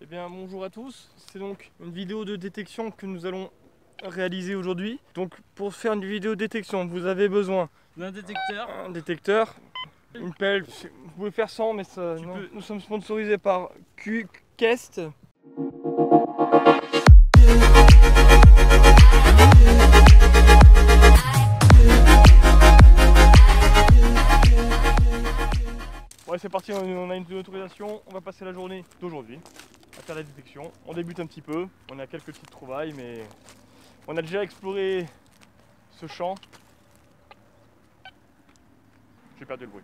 bien bonjour à tous, c'est donc une vidéo de détection que nous allons réaliser aujourd'hui. Donc pour faire une vidéo de détection, vous avez besoin d'un détecteur, une pelle, vous pouvez faire sans mais ça, nous sommes sponsorisés par Qcast. Ouais, c'est parti, on a une autorisation, on va passer la journée d'aujourd'hui à faire la détection. On débute un petit peu, on a quelques petites trouvailles, mais on a déjà exploré ce champ. J'ai perdu le bruit.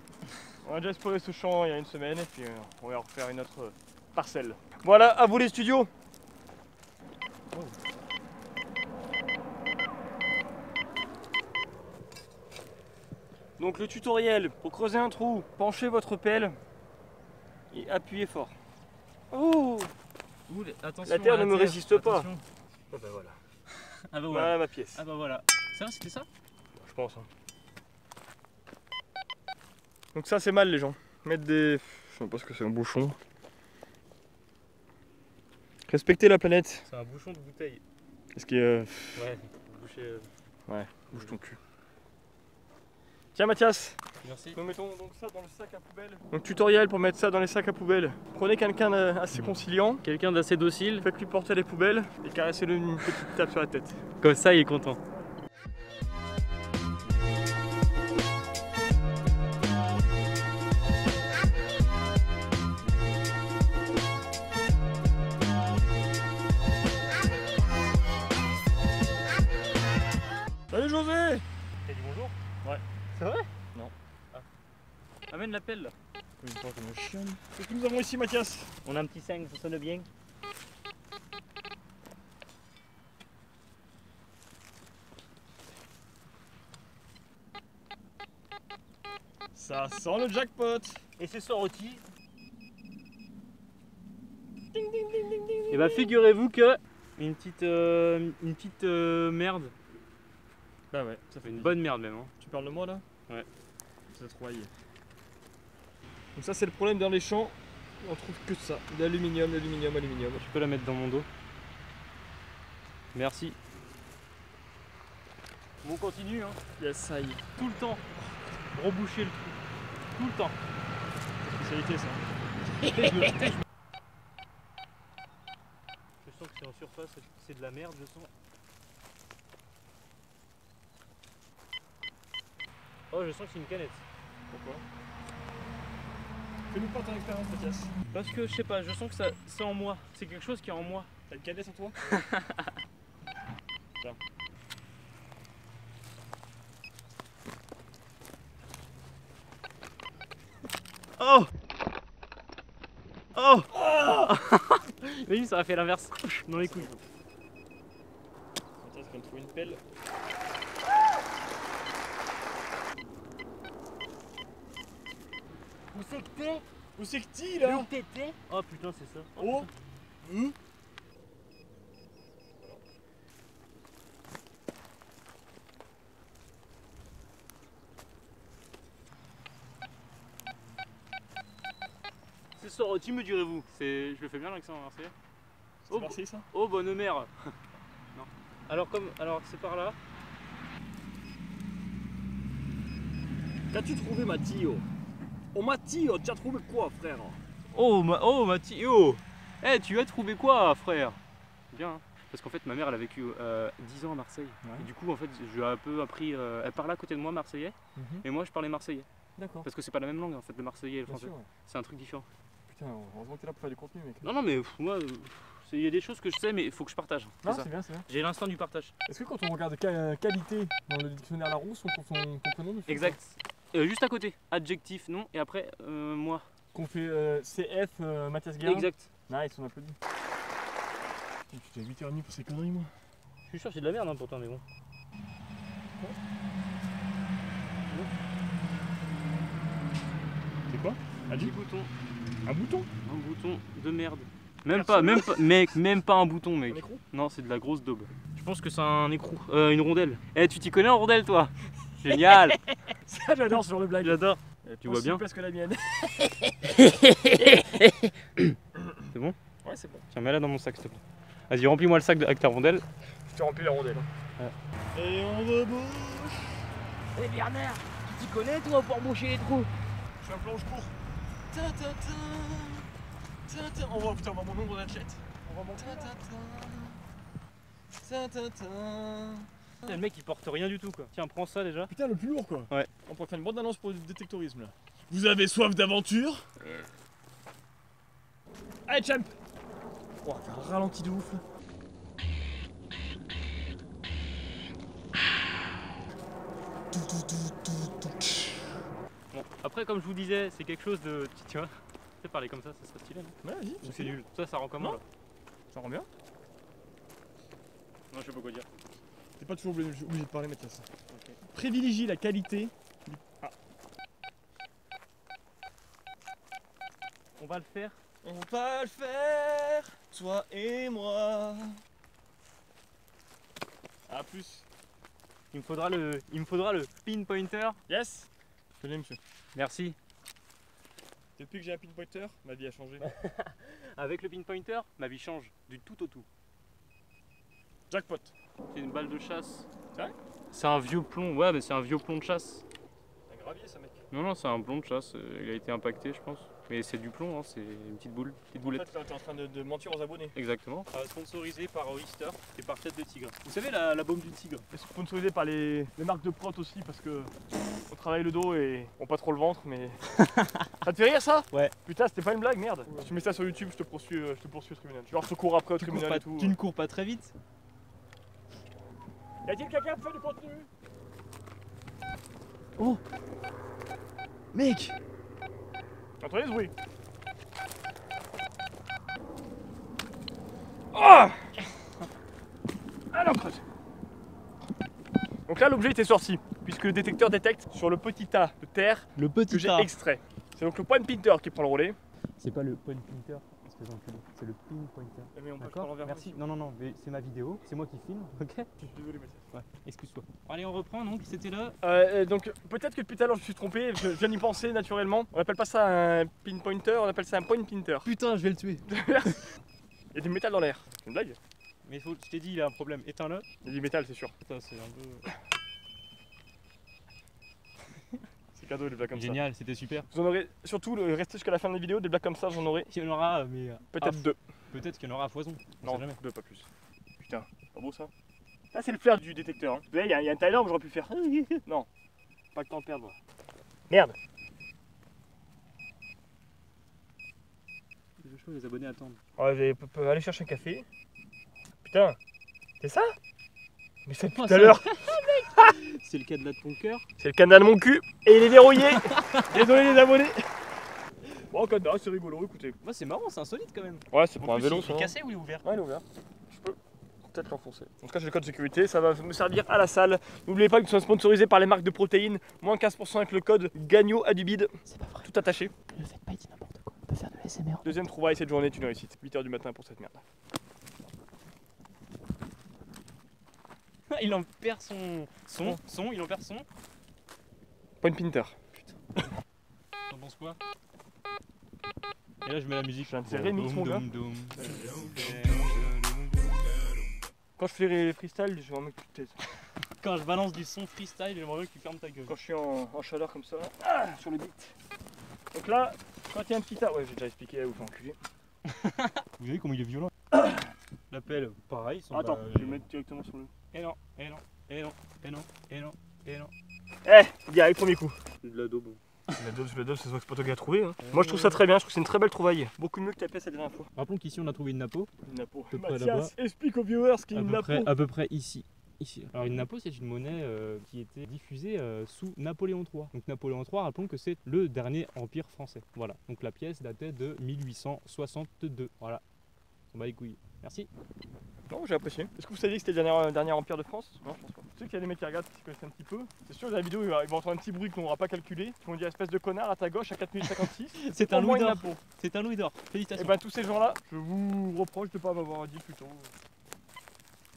On a déjà exploré ce champ il y a une semaine et puis on va refaire une autre parcelle. Voilà, à vous les studios. Oh. Donc le tutoriel, pour creuser un trou, penchez votre pelle et appuyez fort. Oh, attention, la terre ne me résiste pas. Oh bah voilà. Ah bah voilà ma pièce. Ah bah voilà. Ça c'était ça? Je pense. Hein. Donc ça c'est mal les gens. Mettre des... Je sais pas ce que c'est un bouchon. Respectez la planète. C'est un bouchon de bouteille. Est-ce qu'il y a... Ouais, boucher... Ouais, bouge ton cul. Tiens Mathias, merci. Nous mettons donc ça dans le sac à poubelle. Donc tutoriel pour mettre ça dans les sacs à poubelle. Prenez quelqu'un d'assez conciliant, quelqu'un d'assez docile, faites-lui porter les poubelles et caressez-le une petite tape sur la tête. Comme ça il est content. Salut José! T'as dit bonjour? Ouais. C'est vrai? Non. Ah. Amène la pelle là. Qu'est-ce que nous avons ici Mathias? On a un petit 5, ça sonne bien. Ça sent le jackpot! Et c'est sorti. Ding ding ding ding ding! Et bah figurez-vous que une petite merde. Bah ouais, ça fait une bonne merde même. Hein. Tu parles de moi là? Ouais. C'est trouvaillé. Donc ça c'est le problème dans les champs, on trouve que ça. L'aluminium, l'aluminium, l'aluminium. Je peux la mettre dans mon dos. Merci. On continue hein. Yes, ça y est. Tout le temps. Reboucher le trou. Tout le temps. Spécialité ça. Je sens que c'est en surface, c'est de la merde, je sens. Oh, je sens que c'est une canette. Pourquoi? Fais-nous pas ton expérience, Mathias. Parce que je sais pas, je sens que c'est en moi. C'est quelque chose qui est en moi. T'as une canette en toi? Tiens. Oh! Oh! Oui, ça a fait l'inverse. Dans les couilles. Mathias, quand il faut une pelle. Où c'est que t'es? Où c'est que t'es là? Où t'étais? Oh putain, c'est ça. Oh! C'est sorti, me direz-vous. Je le fais bien l'accent marseillais. C'est Marseille ça? Oh bonne mère. Non. Alors c'est par là. Qu'as-tu trouvé Mathio? Oh Mathio, tu as trouvé quoi frère? Oh Mathieu. Eh tu as trouvé quoi frère? Bien. Hein. Parce qu'en fait ma mère elle a vécu 10 ans à Marseille. Ouais. Et du coup en fait je lui ai un peu appris. Elle parlait à côté de moi marseillais. Et moi je parlais marseillais. D'accord. Parce que c'est pas la même langue en fait, le marseillais et le français. Ouais. C'est un truc différent. Putain, heureusement que t'es là pour faire du contenu mec. Non mais moi il y a des choses que je sais mais il faut que je partage. Non c'est bien, c'est bien. J'ai l'instinct du partage. Est-ce que quand on regarde qualité dans le dictionnaire Larousse, on trouve ton prénom dessus? Exact. Juste à côté, adjectif, nom, et après moi. Qu'on fait CF Mathias Guérin. Exact. Nice, on applaudit. Putain, 8h30 pour ces conneries moi. Je suis sûr que c'est de la merde hein, pourtant mais bon. C'est quoi? Un petit bouton. Un bouton? Un bouton de merde. Même pas, mec, même pas un bouton mec. Un écrou? Non, c'est de la grosse daube. Je pense que c'est un écrou, une rondelle. Eh, tu t'y connais en rondelle toi? Génial. Ça j'adore ce genre de blague. J'adore. Tu vois bien? Presque la mienne. C'est bon? Ouais, c'est bon. Tiens, mets-la dans mon sac, s'il te plaît. Vas-y, remplis-moi le sac avec ta rondelle. Je te remplis la rondelle. Ouais. Et on rebouche. Eh Bernard, tu t'y connais toi pour boucher les trous? Je fais un planche court. On voit, putain, on voit mon nombre d'athlètes. On voit mon Le mec il porte rien du tout quoi. Tiens, prends ça déjà. Putain, le plus lourd quoi. Ouais. On pourrait faire une bande d'annonce pour le détectorisme là. Vous avez soif d'aventure? Allez, champ! Oh, t'as un ralenti de ouf là. Bon, après comme je vous disais, c'est quelque chose de. Tu vois, tu sais parler comme ça serait stylé, non? Ouais, vas-y. Ou c'est nul. Ça rend comment Non. là? Ça rend bien? Non, je sais pas quoi dire. T'es pas toujours obligé de parler, Mathias. Okay. Privilégie la qualité. Ah. On va le faire. On va le faire, toi et moi. A plus. Il me faudra le pin pointer. Yes. Je l'ai, monsieur. Merci. Depuis que j'ai un pinpointer, ma vie a changé. Avec le pin pointer, ma vie change du tout au tout. Jackpot. C'est une balle de chasse. C'est vrai? C'est un vieux plomb. Ouais, mais c'est un vieux plomb de chasse. Un gravier, ça, mec. Non, c'est un plomb de chasse. Il a été impacté, je pense. Mais c'est du plomb, hein, c'est une petite boule, petite En boulette. fait, t'es en train de mentir aux abonnés. Exactement. Sponsorisé par Oyster et par Tête de Tigre. Vous savez la baume du tigre? Et sponsorisé par les marques de prot aussi parce que on travaille le dos et on pas trop le ventre, mais. Ça te fait rire ça? Ouais. Putain, c'était pas une blague, merde. Si tu mets ça sur YouTube, je te poursuis au tribunal. Genre, je te cours après au tribunal et tout. Tu ne cours pas très vite? Y a-t-il quelqu'un qui fait du contenu? Oh mec, Entendez ce bruit? Oh! Ah non, creuse. Donc là, l'objet était sorti, puisque le détecteur détecte sur le petit tas de terre le que petit j'ai tas. extrait. C'est donc le point pinter qui prend le relais. C'est pas le point pointer, espèce d'enculé, c'est le pin pointer. Mais on peut D'accord, l'envers. merci. Non, mais c'est ma vidéo, c'est moi qui filme, ok? Je suis désolé, Mathias. Ouais, excuse-toi. Allez, on reprend donc, c'était là. Donc peut-être que depuis tout à l'heure je me suis trompé, je viens d'y penser naturellement. On appelle pas ça un pin pointer, on appelle ça un point pinter. Putain, je vais le tuer. Il y a du métal dans l'air. C'est une blague? Mais je t'ai dit, il a un problème. Éteins-le. Il y a du métal, c'est sûr. Putain, c'est un peu. C'est cadeau les blagues comme Génial, c'était super. ça. Vous en aurez surtout restez jusqu'à la fin de la vidéo, des blagues comme ça, j'en aurai Il y en aura, mais. peut-être deux. Peut-être qu'il y en aura à foison. On Non, sait jamais. deux, pas plus. Putain, pas beau ça? Ça c'est le flair du détecteur. Hein. Vous voyez, il y a un timer que j'aurais pu faire. Non, pas le temps de perdre. Merde. C'est chaud, les abonnés attendent. Ouais, je peux aller chercher un café. Putain, c'est ça? Mais c'est tout Oh, à ça- l'heure. C'est le cadenas de ton cœur. C'est le canal de mon cul et il est verrouillé. Désolé les abonnés. Bon, canard, c'est rigolo, écoutez. Moi, c'est marrant, c'est insolite quand même. Ouais, c'est pour un vélo. Il est cassé ou il est ouvert? Ouais, il est ouvert. Je peux peut-être l'enfoncer. En tout cas, j'ai le code sécurité, ça va me servir à la salle. N'oubliez pas qu'ils sont sponsorisés par les marques de protéines. Moins 15% avec le code GAGNO à du bide. C'est pas vrai, Tout attaché. ne le faites pas, il dit n'importe quoi. On peut faire de l'ASMR. Deuxième trouvaille cette journée est une réussite. 8h du matin pour cette merde. Il en perd son. Il en perd son. Point pinter. T'en penses quoi? Et là, je mets la musique. Je viens de faire remix, mon gars. Doum. Quand je fais les freestyle, je vraiment que tu te taises. Quand je balance du son freestyle, j'aimerais bien que tu fermes ta gueule. Quand je suis en chaleur comme ça, sur le beat. Donc là, quand il y a un petit tas, ouais, j'ai déjà expliqué, vous faites enculer. Vous voyez comment il est violent? L'appel, pareil. Attends, je vais le mettre directement sur le. Et non, et non, et non, et non, et non, et non. Direct, premier coup. De la daube. La dose, c'est soit que c'est pas toi qui l'as trouvé. Hein. Moi je trouve ça très bien, je trouve que c'est une très belle trouvaille. Beaucoup mieux que ta pièce la dernière fois. Rappelons qu'ici on a trouvé une napo. Une napo. peu près Mathias, là-bas. explique aux viewers ce qu'est une napo. À peu près ici. Alors une napo c'est une monnaie qui était diffusée sous Napoléon III. Donc Napoléon III, rappelons que c'est le dernier empire français. Voilà. Donc la pièce datait de 1862. Voilà. On bat les couilles. Merci. Non, j'ai apprécié. Est-ce que vous saviez que c'était le dernier empire de France? Non, je pense pas. Tu sais qu'il y a des mecs qui regardent qui se connaissent un petit peu. C'est sûr, dans la vidéo, ils vont entendre un petit bruit qu'on n'aura pas calculé. Ils vont dire espèce de connard à ta gauche à 4056. C'est un louis une d'or. napo. C'est un louis d'or. Et Félicitations. ben tous ces gens-là, je vous reproche de ne pas m'avoir dit plus tôt.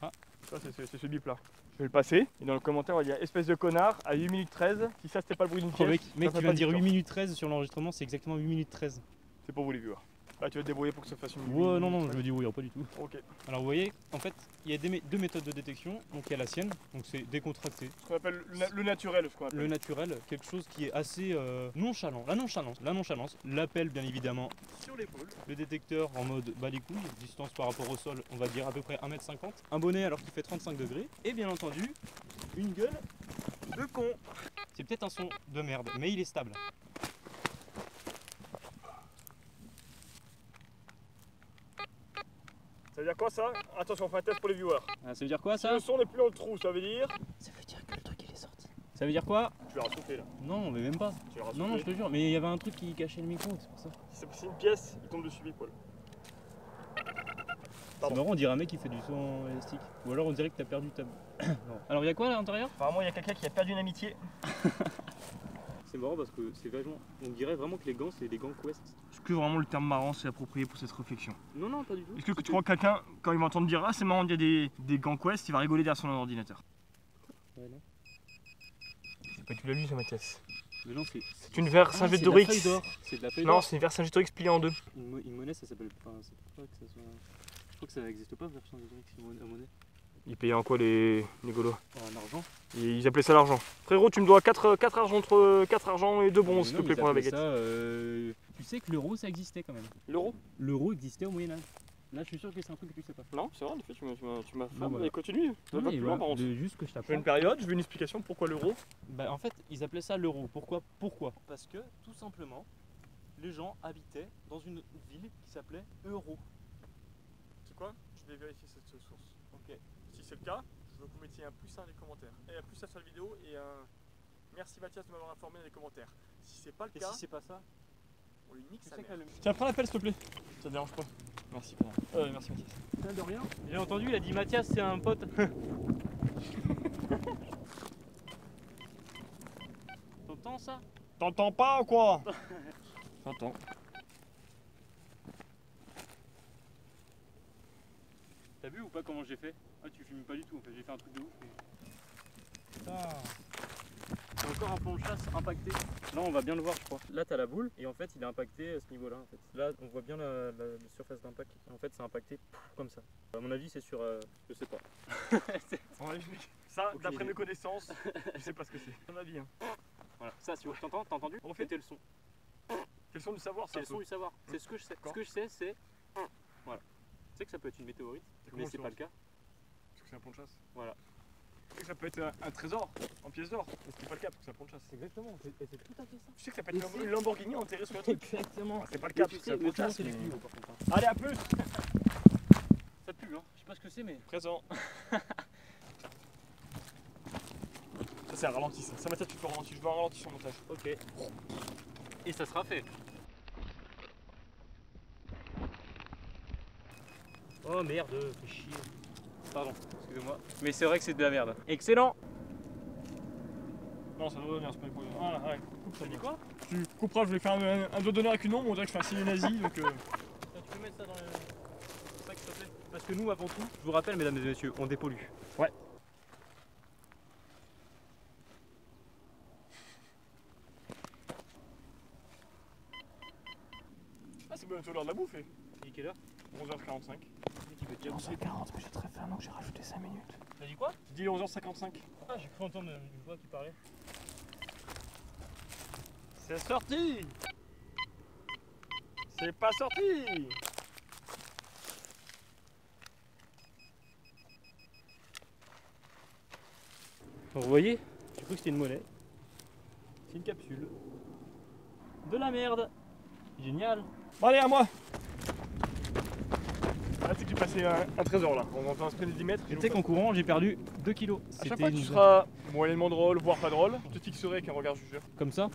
Ah. Ça, c'est ce bip là. Je vais le passer. Et dans le commentaire, on va dire espèce de connard à 8 minutes 13. Si ça, c'était pas le bruit d'une Oh, pièce. mec, ça tu fait viens pas de dire 8 d'histoire. minutes 13 sur l'enregistrement, c'est exactement 8 minutes 13. C'est pour vous les viewers. Ah, tu vas te débrouiller pour que ça fasse une. Ouais, non, je me débrouille pas du tout. Ok. Alors vous voyez, en fait, il y a deux méthodes de détection. Donc il y a la sienne, donc c'est décontracté. Ce qu'on appelle le naturel, ce qu'on appelle. Le naturel, quelque chose qui est assez nonchalant. La nonchalance. L'appel bien évidemment sur l'épaule. Le détecteur en mode bas les couilles, distance par rapport au sol, on va dire à peu près 1,50 m. Un bonnet alors qu'il fait 35 degrés. Et bien entendu, une gueule de con. C'est peut-être un son de merde, mais il est stable. Ça veut dire quoi ça? Attention, on fait un test pour les viewers. Ah, ça veut dire quoi Si ça? le son n'est plus dans le trou, ça veut dire. Ça veut dire que le truc il est sorti. Ça veut dire quoi? Tu l'as ressoufflé là. Non, mais même pas. Tu l'as ressoufflé. Non, je te jure, mais il y avait un truc qui cachait le micro, c'est pour ça. Si c'est une pièce, il tombe dessus, Paul. C'est marrant, on dirait un mec qui fait du son élastique. Ou alors on dirait que t'as perdu ta. Non. Alors il y a quoi à l'intérieur? Apparemment, il y a quelqu'un qui a perdu une amitié. C'est marrant parce que c'est vachement. On dirait vraiment que les gants, c'est des gants Quest. Est-ce que vraiment le terme marrant c'est approprié pour cette réflexion? Non, pas du tout. Est-ce que tu crois que quelqu'un, quand il va entendre dire ah c'est marrant, il y a des gants Quest, il va rigoler derrière son ordinateur? Ouais, non. C'est pas tu l'as lu, ça, Mathias. Mais non, C'est une Vercingétorix. C'est de la feuille Non, d'or. c'est une Vercingétorix pliée en deux. Une monnaie, ça s'appelle. Enfin, c'est pas que ça soit. Je crois que ça n'existe pas, Vercingétorix, une monnaie. Ils payaient en quoi les Gaulois? En argent. Ils appelaient ça l'argent. Frérot, tu me dois 4 argent et 2 bronzes, s'il te plaît, pour la baguette. Tu sais que l'euro, ça existait quand même. L'euro? L'euro existait au Moyen-Âge. Là, je suis sûr que c'est un truc que tu sais pas. Non, c'est vrai, en effet, tu m'as fait. voilà. Mais continue. Ça va plus loin, par contre. Juste que je Je veux t'apprends. une période, je veux une explication pourquoi l'euro. Bah, en fait, ils appelaient ça l'euro. Pourquoi? Parce que, tout simplement, les gens habitaient dans une ville qui s'appelait Euro. C'est quoi? Je vais vérifier cette source. Ok. Si c'est le cas, je veux que vous mettiez un +1 dans les commentaires. Et un +1 sur la vidéo et un merci Mathias de m'avoir informé dans les commentaires. Si c'est pas le Et cas, si c'est pas ça? on lui nique Tu sa sais mère. qu'elle- Tiens, prends l'appel s'il te plaît. Ça te dérange pas? Merci, pardon. Merci Mathias. Ça de rien. J'ai entendu, il a dit Mathias, c'est un pote. T'entends ça? T'entends pas ou quoi? T'entends. T'as vu ou pas comment j'ai fait? Ah, tu filmes pas du tout, en fait, j'ai fait un truc de ouf. Mais... Putain. C'est encore un plan de chasse impacté. Là, on va bien le voir, je crois. Là, t'as la boule, et en fait, il est impacté à ce niveau-là. En fait. Là, on voit bien la surface d'impact. En fait, c'est impacté comme ça. À mon avis, c'est sur. Je sais pas. Ça, Aucune d'après idée. mes connaissances, je sais pas ce que c'est. C'est mon avis. Hein. Voilà. Ça, tu t'entends? T'as entendu? On refait. C'était le son. C'est le son du savoir, ça. C'est le son du savoir. C'est ce que je sais. Ce que je sais, c'est. Voilà. Tu sais que ça peut être une météorite, mais c'est pas le cas. Parce que c'est un pont de chasse. Voilà. Tu sais que ça peut être un trésor en pièces d'or, mais c'est pas le cas parce que c'est un pont de chasse. Exactement, c'est tout à fait ça. Tu sais que ça peut être une Lamborghini enterrée sur le truc. Exactement. C'est pas le cas parce que c'est un pont de chasse. c'est les mais- vidéos par contre. Allez, à plus. Ça pue, hein. Je sais pas ce que c'est, mais. Présent. Ça c'est un ralenti ça. Ça Mathias tu peux ralentir. Je veux un ralenti sur le montage. Ok. Et ça sera fait. Oh merde, fais chier. Pardon, excusez-moi. Mais c'est vrai que c'est de la merde. Excellent. Non ça doit revenir, c'est pas une problème. Voilà, ouais. Coupe ça. T'as dit quoi? Tu couperas, je voulais faire un doigt d'honneur avec une ombre, on dirait que je fais un signe nazi donc Tu peux mettre ça dans le sac s'il te plaît? Parce que nous, avant tout, je vous rappelle, mesdames et messieurs, on dépollue. Ouais. Ah c'est bientôt l'heure de la bouffe. Il est quelle heure? 11h45. Tu veux dire 11h40, mais j'ai très faim donc j'ai rajouté 5 minutes. T'as dit quoi? J'ai dit 11h55. Ah, j'ai cru entendre une voix qui parlait. C'est sorti. C'est pas sorti. Vous voyez? J'ai cru que c'était une monnaie. C'est une capsule. De la merde. Génial. Bon allez à moi. Ah c'est que j'ai passé un trésor là. On va faire un sprint de 10 mètres. Tu sais qu'en courant, j'ai perdu 2 kilos. À chaque fois que tu seras moyennement drôle, voire pas drôle, je te fixerai avec un regard jugeur. Comme ça.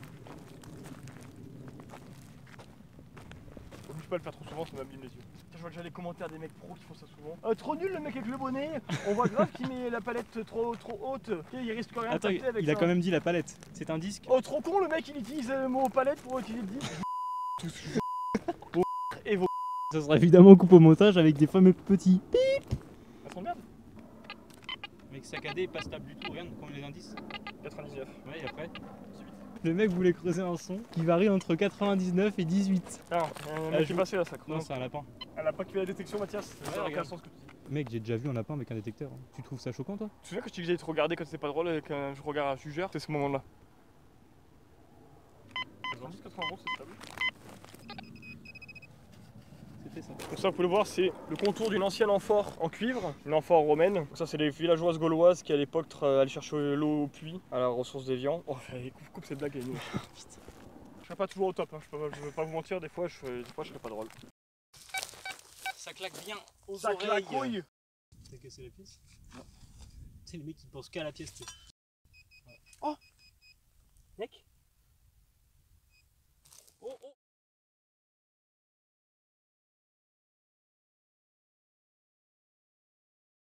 Oblige pas à le faire trop souvent, ça m'abîme les yeux. Putain, je vois déjà les commentaires des mecs pros qui font ça souvent. Trop nul le mec avec le bonnet. On voit grave qu'il met la palette trop haute. Il risque quand même Attends, de avec il a ça. quand même dit la palette. C'est un disque. Oh trop con le mec, il utilise le mot palette pour utiliser le disque. Et vos Ça sera évidemment coupé au montage avec des fameux petits. ça sent merde. Mec saccadé, pas stable du tout. Regarde, combien les indices. 99. Ouais, et après. Le mec voulait creuser un son qui varie entre 99 et 18. Ah, je suis passé là, ça. Non, c'est un lapin. Elle a pas fait la détection, Mathias. Ça n'a aucun regarde. sens ce que tu dis. Mec, j'ai déjà vu un lapin avec un détecteur. Tu trouves ça choquant, toi? Tu te souviens que je t'ai dit que j'allais te regarder quand c'était pas drôle avec un regard à jugeur? C'est ce moment-là. 91, c'est stable. C'était ça. Donc ça, vous pouvez le voir, c'est le contour d'une ancienne amphore en cuivre, une amphore romaine. Donc ça, c'est les villageoises gauloises qui à l'époque allaient chercher l'eau au puits, à la ressource d'Évian. Oh, coupe cette blague, elle est nulle. Je serai pas toujours au top, hein. Je veux pas vous mentir, des fois je serai pas drôle. Ça claque bien aux Ça claquouille. T'as cassé la pièce? Non. Tu sais, les mecs ils pensent qu'à la pièce, tu sais. Oh, mec,